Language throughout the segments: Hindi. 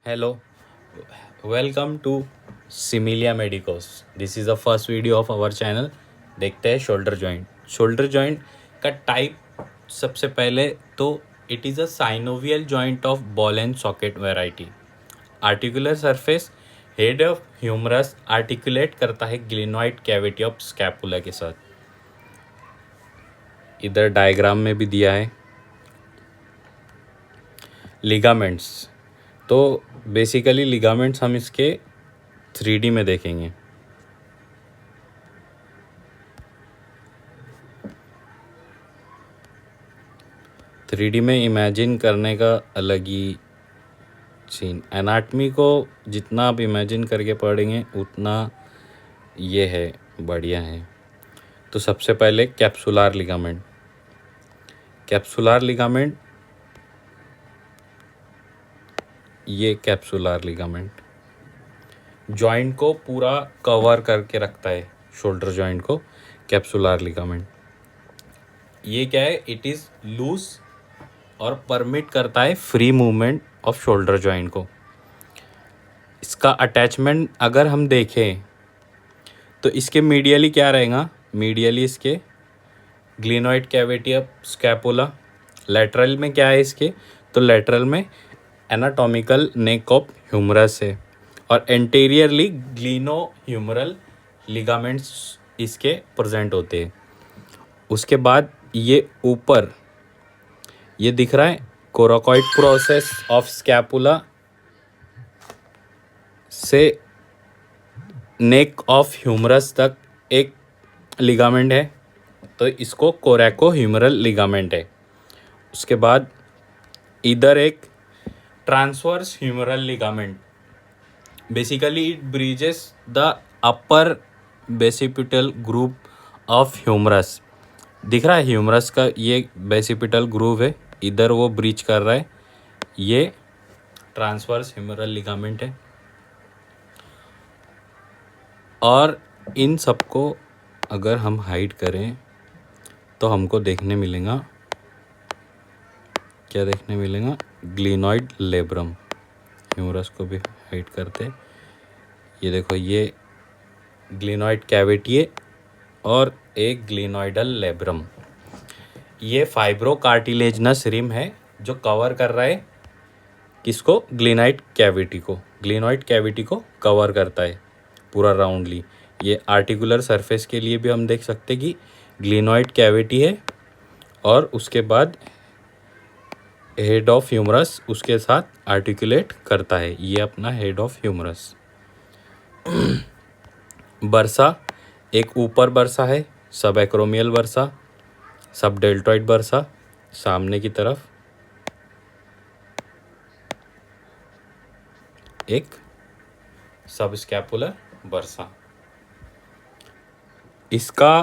Hello, welcome to Similia Medicos. This is the first video of our channel. देखते हैं शोल्डर जॉइंट का टाइप। सबसे पहले तो it is a synovial joint of ball and socket variety. Articular surface head of humerus articulate करता है ग्लिनॉइड कैविटी ऑफ स्कैपुला के साथ। इधर डायग्राम में भी दिया है। लिगामेंट्स, तो बेसिकली लिगामेंट्स हम इसके 3D में देखेंगे। थ्री डी में इमेजिन करने का अलग ही सीन। एनाटमी को जितना आप इमेजिन करके पढ़ेंगे उतना ये है, बढ़िया है। तो सबसे पहले कैप्सुलार लिगामेंट। ये कैप्सुलार लिगामेंट जॉइंट को पूरा कवर करके रखता है, शोल्डर जॉइंट को। कैप्सुलार लिगामेंट ये क्या है? इट इज़ लूज और परमिट करता है free movement of shoulder joint को। इसका अटैचमेंट अगर हम देखें तो इसके मीडियली क्या रहेगा? मीडियली इसके glenoid cavity of scapula. Lateral में क्या है इसके? तो लेटरल में एनाटॉमिकल नेक ऑफ ह्यूमरस है और एंटीरियरली ग्लिनो ह्यूमरल लिगामेंट्स इसके प्रेजेंट होते हैं। उसके बाद ये ऊपर ये दिख रहा है कोराकॉइड प्रोसेस ऑफ स्कैपुला से नेक ऑफ ह्यूमरस तक एक लिगामेंट है, तो इसको कोरैको ह्यूमरल लिगामेंट है। उसके बाद इधर एक transverse humeral ligament. Basically it bridges the upper bicipital groove of humerus. दिख रहा है ह्यूमरस का ये बेसिपिटल ग्रुव है, इधर वो ब्रीच कर रहा है। ये ट्रांसवर्स ह्यूमरल लिगामेंट है। और इन सबको अगर हम हाइड करें तो हमको देखने मिलेगा, क्या देखने मिलेगा? Glenoid labrum. ह्यूमरस को भी हाइड करते, ये देखो ये ग्लिनॉइड कैविटी है और एक ग्लिनॉइडल लेब्रम। ये फाइब्रो कार्टिलेजनस रिम है जो कवर कर रहा है किसको? ग्लिनॉइड कैविटी को कवर करता है पूरा राउंडली। ये आर्टिकुलर सरफेस के लिए भी हम देख सकते कि ग्लिनॉइड कैविटी है और उसके बाद हेड ऑफ ह्यूमरस उसके साथ आर्टिकुलेट करता है। ये अपना हेड ऑफ ह्यूमरस। बर्सा, एक ऊपर बर्सा है, sub acromial bursa, sub deltoid bursa सामने की तरफ, एक सब स्कैपुलर बर्सा। इसका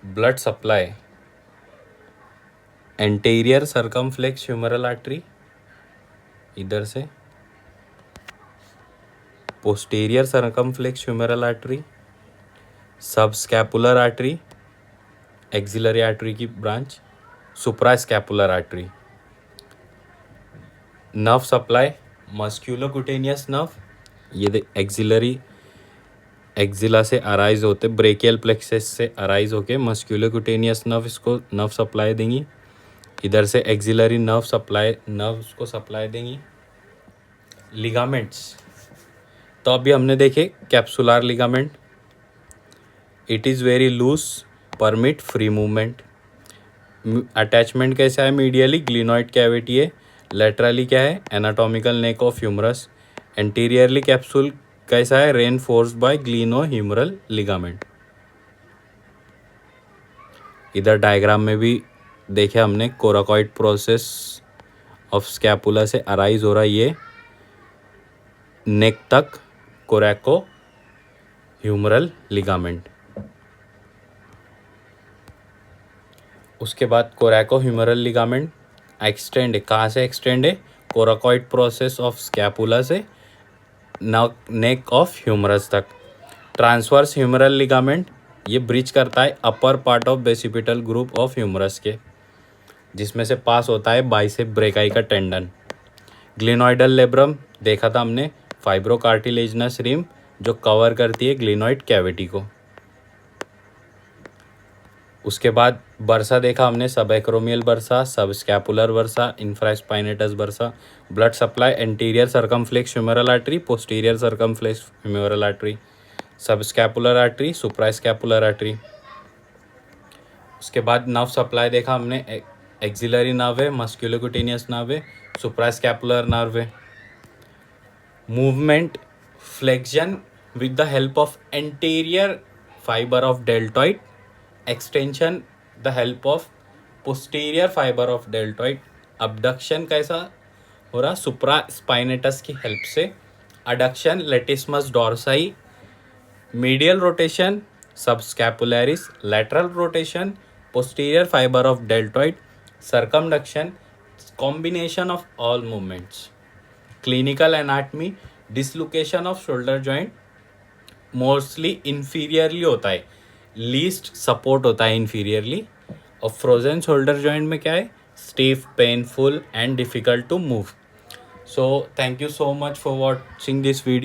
blood supply anterior circumflex humeral artery इधर से, posterior circumflex humeral artery, sub scapular artery, axillary artery की branch, supra scapular artery. Nerve supply musculocutaneous nerve, ये एक्सिलरी एक्सिला से अराइज होते, ब्रेकियल प्लेक्सस से अराइज होके मस्क्यूलोकुटेनियस नर्व इसको नर्व सप्लाई देंगी। इधर से एक्सिलरी नर्व को सप्लाई देंगी। लिगामेंट्स, तो अभी हमने देखे capsular ligament. It is very loose, permit free movement. Attachment कैसा है? मीडियली ग्लिनॉइड कैविटी है। लेटरली क्या है? Anatomical neck of humerus. Anteriorly capsule कैसा है? Reinforced by gleno humeral ligament. इधर डायग्राम में भी देखे हमने कोराकॉइड प्रोसेस ऑफ स्कैपुला से अराइज हो रहा है ये नेक तक कोरैको ह्यूमरल लिगामेंट। उसके बाद कोरैको ह्यूमरल लिगामेंट एक्सटेंड है। कहाँ से एक्सटेंड है? कोराकॉइड प्रोसेस ऑफ स्कैपुला से नेक ऑफ ह्यूमरस तक। ट्रांसवर्स ह्यूमरल लिगामेंट ये ब्रिज करता है upper part of bicipital groove of humerus के, जिसमें से पास होता है बाइसेप ब्रेकाई का टेंडन। ग्लिनॉइडल लेब्रम देखा था हमने, फाइब्रोकार्टिलेजनस रिम जो कवर करती है ग्लिनॉइड कैविटी को। उसके बाद बर्सा देखा हमने, सब एक्रोमियल बर्सा, सब scapular bursa, infraspinatus bursa. Blood supply anterior circumflex femoral artery, posterior circumflex femoral artery, sub scapular artery, सुप्रा स्कैपुलर आर्टरी। उसके बाद नर्व सप्लाई देखा हमने, एक्सिलरी नर्व है, मस्क्यूलोक्यूटेनियस नर्व है, सुप्रा स्कैपुलर नर्व है। Movement flexion with the help of anterior fibre of deltoid, extension the help of posterior fibre of deltoid. Abduction कैसा हो रहा, सुप्रा स्पाइनेटस की हेल्प से। Adduction latissimus dorsi, medial rotation subscapularis, lateral rotation posterior fibre of deltoid, circumduction, combination of all movements. Clinical anatomy, dislocation of shoulder joint mostly inferiorly होता है, लीस्ट सपोर्ट होता है इंफीरियरली। और फ्रोजन शोल्डर जॉइंट में क्या है, stiff, painful and difficult to move. So thank you so much for watching this video.